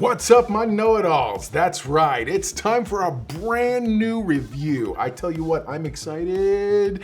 What's up, my know-it-alls? That's right, it's time for a brand new review. I tell you what, I'm excited.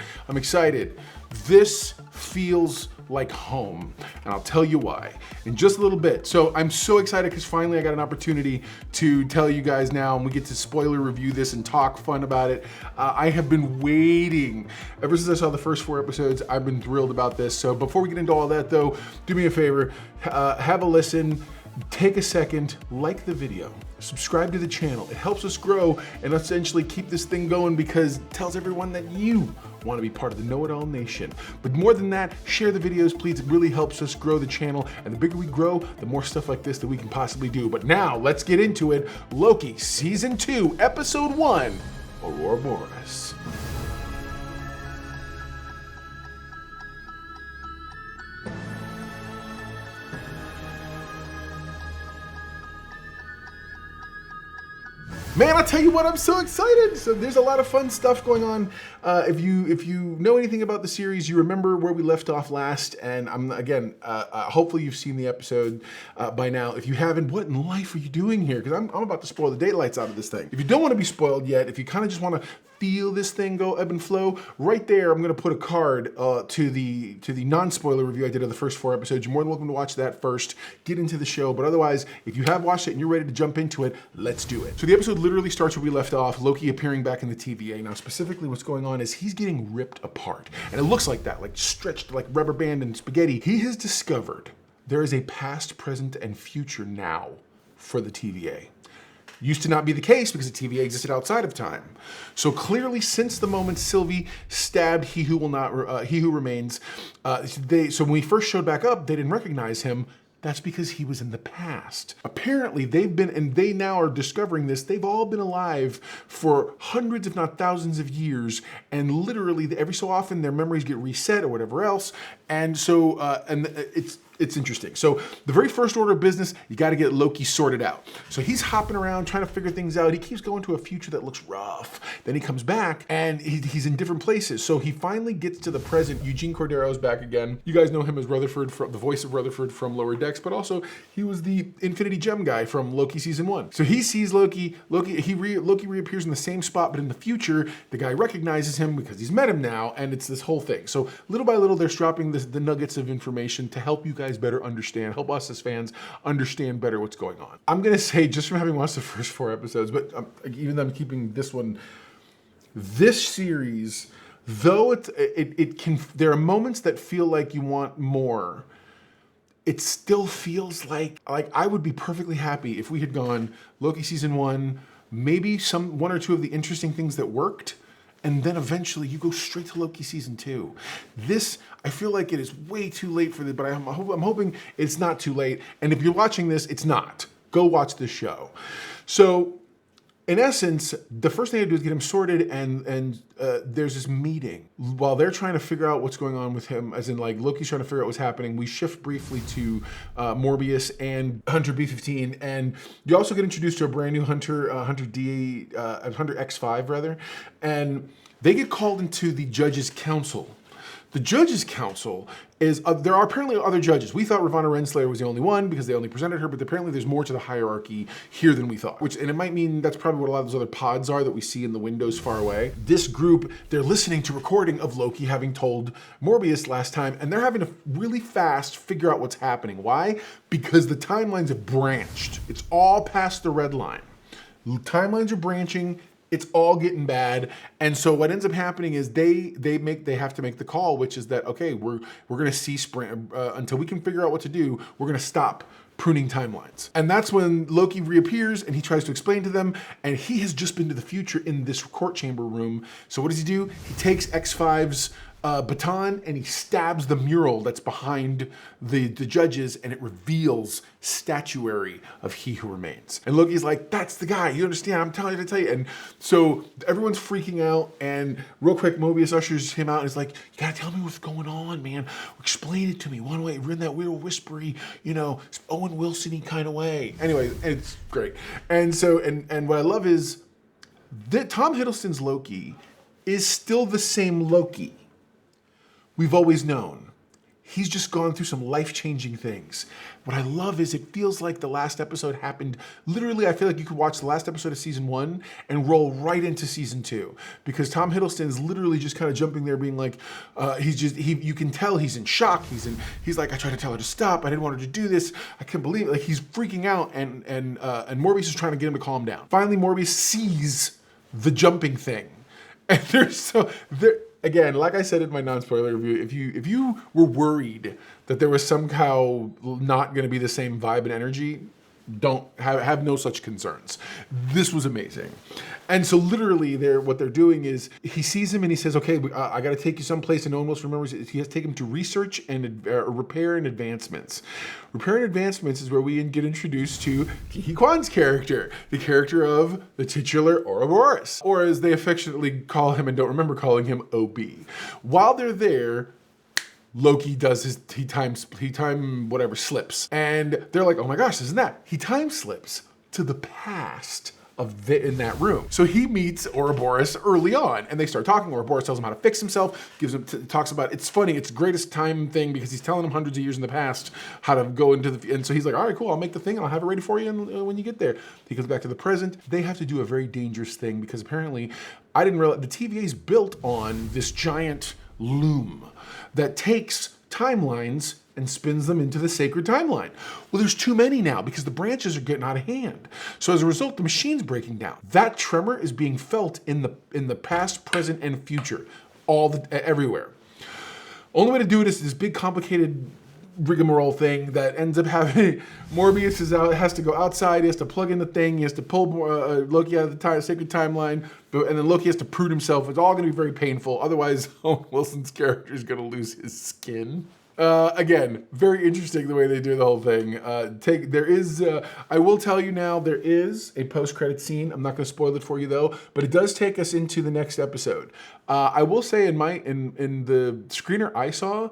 This feels like home, and I'll tell you why in just a little bit. So I'm so excited because finally I got an opportunity to tell you guys now, and we get to spoiler review this and talk fun about it. I have been waiting ever since I saw the first 4 episodes. I've been thrilled about this. So before we get into all that though, do me a favor, have a listen. Take a second, like the video, subscribe to the channel. It helps us grow and essentially keep this thing going because it tells everyone that you want to be part of the Know-It-All Nation. But more than that, share the videos, please. It really helps us grow the channel. And the bigger we grow, the more stuff like this that we can possibly do. But now, let's get into it. Loki, Season 2, Episode 1, Ouroborus. Man, I'll tell you what, I'm so excited. So there's a lot of fun stuff going on. If you know anything about the series, you remember where we left off last. And hopefully you've seen the episode by now. If you haven't, what in life are you doing here? Because I'm about to spoil the daylights out of this thing. If you don't want to be spoiled yet, if you kind of just want to feel this thing go ebb and flow, right there, I'm gonna put a card to the non-spoiler review I did of the first 4 episodes. You're more than welcome to watch that first, get into the show. But otherwise, if you have watched it and you're ready to jump into it, let's do it. So the episode literally starts where we left off, Loki appearing back in the TVA. Now, specifically what's going on is he's getting ripped apart. And it looks like that, like stretched like rubber band and spaghetti. He has discovered there is a past, present, and future now for the TVA. Used to not be the case because the TVA existed outside of time. So clearly, since the moment Sylvie stabbed He Who Remains, so when we first showed back up, they didn't recognize him. That's because he was in the past. Apparently, they now are discovering this, they've all been alive for hundreds, if not thousands of years, and literally every so often their memories get reset or whatever else. And so, it's interesting. So the very first order of business, you got to get Loki sorted out. So he's hopping around trying to figure things out. He keeps going to a future that looks rough. Then he comes back and he's in different places. So he finally gets to the present. Eugene Cordero's back again. You guys know him as Rutherford, the voice of Rutherford from Lower Decks, but also he was the Infinity Gem guy from Loki Season 1. So he sees Loki. Loki reappears in the same spot, but in the future, the guy recognizes him because he's met him now, and it's this whole thing. So little by little, they're dropping the nuggets of information to help you guys better understand, help us as fans understand better what's going on. I'm gonna say, just from having watched the first 4 episodes, but even though I'm keeping this one, this series, though there are moments that feel like you want more, it still feels like I would be perfectly happy if we had gone Loki Season 1, maybe 1 or 2 of the interesting things that worked, and then eventually you go straight to Loki Season 2. This, I feel like it is way too late for this, but I'm hoping it's not too late. And if you're watching this, it's not. Go watch this show. So, in essence, the first thing I do is get him sorted, and there's this meeting. While they're trying to figure out what's going on with him, as in like Loki's trying to figure out what's happening, we shift briefly to Mobius and Hunter B-15, and you also get introduced to a brand new Hunter, Hunter X5 rather, and they get called into the Judges' Council. The Judges' Council is, there are apparently other judges. We thought Ravonna Renslayer was the only one because they only presented her, but apparently there's more to the hierarchy here than we thought. And it might mean that's probably what a lot of those other pods are that we see in the windows far away. This group, they're listening to recording of Loki having told Mobius last time, and they're having to really fast figure out what's happening. Why? Because the timelines have branched. It's all past the red line. Timelines are branching. It's all getting bad, and so what ends up happening is they have to make the call, which is that okay, we're going to cease until we can figure out what to do. We're going to stop pruning timelines, and that's when Loki reappears and he tries to explain to them. And he has just been to the future in this court chamber room. So what does he do? He takes X5's baton and he stabs the mural that's behind the judges, and it reveals statuary of He Who Remains. And Loki's like, that's the guy, you understand, I'm telling you to tell you. And so everyone's freaking out, and real quick Mobius ushers him out and is like, you gotta tell me what's going on, man. Explain it to me one way. We're in that weird whispery, Owen Wilson-y kind of way. Anyway, it's great. And so, and what I love is that Tom Hiddleston's Loki is still the same Loki we've always known. he's just gone through some life-changing things. What I love is it feels like the last episode happened, literally I feel like you could watch the last episode of season 1 and roll right into season 2, because Tom Hiddleston is literally just kind of jumping there being like, you can tell he's in shock, he's like, I tried to tell her to stop, I didn't want her to do this, I couldn't believe it, like he's freaking out, and Morbius is trying to get him to calm down. Finally, Morbius sees the jumping thing, and again, like I said in my non-spoiler review, if you were worried that there was somehow not going to be the same vibe and energy, don't have no such concerns. This was amazing. And so literally what they're doing is he sees him and he says, okay, I got to take you someplace, and no one else remembers it. He has to take him to research and repair and advancements. Repair and advancements is where we get introduced to Huy Quan's character, the character of the titular Ouroborus, or as they affectionately call him and don't remember calling him, OB. While they're there, Loki does he time slips. And they're like, oh my gosh, isn't that? He time slips to the past in that room. So he meets Ouroboros early on, and they start talking. Ouroboros tells him how to fix himself, talks about, it's funny, it's greatest time thing, because he's telling him hundreds of years in the past how to go into and so he's like, all right, cool, I'll make the thing and I'll have it ready for you when you get there. He goes back to the present. They have to do a very dangerous thing, because apparently, I didn't realize, the TVA is built on this giant loom that takes timelines and spins them into the sacred timeline. Well, there's too many now because the branches are getting out of hand. So as a result, the machine's breaking down. That tremor is being felt in the past, present, and future, everywhere. Only way to do it is this big, complicated rigmarole thing that ends up having Morbius has to go outside. He has to plug in the thing. He has to pull Loki out of the sacred timeline, and then Loki has to prune himself. It's all going to be very painful. Otherwise, Owen Wilson's character is going to lose his skin. Again, very interesting the way they do the whole thing. I will tell you now, there is a post-credit scene. I'm not going to spoil it for you though, but it does take us into the next episode. I will say in the screener I saw,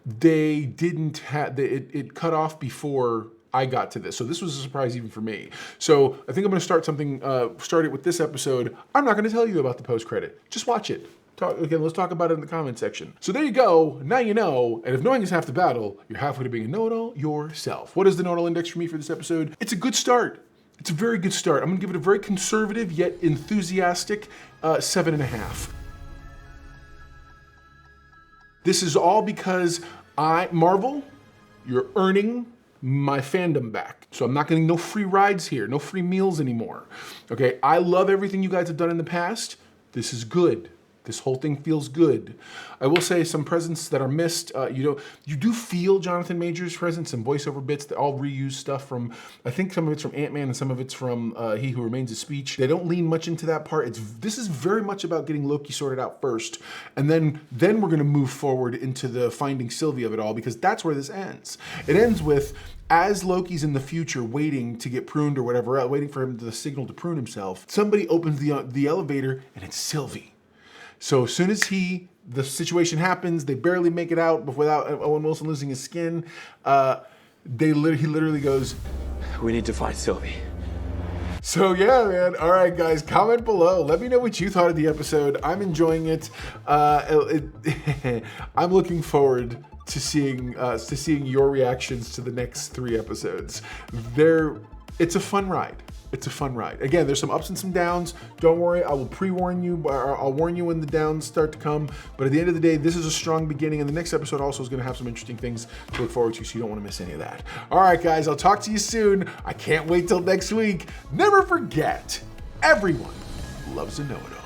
they didn't have it cut off before I got to this. So this was a surprise even for me. So I think I'm going to start it with this episode. I'm not going to tell you about the post-credit. Just watch it. Again, let's talk about it in the comment section. So there you go. Now you know. And if knowing is half the battle, you're halfway to being a know-it-all yourself. What is the know-it-all index for me for this episode? It's a good start. It's a very good start. I'm going to give it a very conservative yet enthusiastic 7.5. This is all because Marvel, you're earning my fandom back. So I'm not getting no free rides here, no free meals anymore. Okay, I love everything you guys have done in the past. This is good. This whole thing feels good. I will say some presents that are missed. You do feel Jonathan Majors' presence and voiceover bits that all reuse stuff from, I think some of it's from Ant-Man and some of it's from He Who Remains a Speech. They don't lean much into that part. This is very much about getting Loki sorted out first. And then we're gonna move forward into the finding Sylvie of it all, because that's where this ends. It ends with, as Loki's in the future waiting to get pruned or whatever, waiting for him to signal to prune himself, somebody opens the elevator and it's Sylvie. So as soon as the situation happens, they barely make it out without Owen Wilson losing his skin. He literally goes, "We need to find Sylvie." So yeah, man. All right, guys, comment below. Let me know what you thought of the episode. I'm enjoying it. I'm looking forward to seeing your reactions to the next 3 episodes. It's a fun ride. It's a fun ride. Again, there's some ups and some downs. Don't worry, I will pre-warn you, or I'll warn you when the downs start to come. But at the end of the day, this is a strong beginning, and the next episode also is gonna have some interesting things to look forward to, so you don't wanna miss any of that. All right, guys, I'll talk to you soon. I can't wait till next week. Never forget, everyone loves a know-it-all.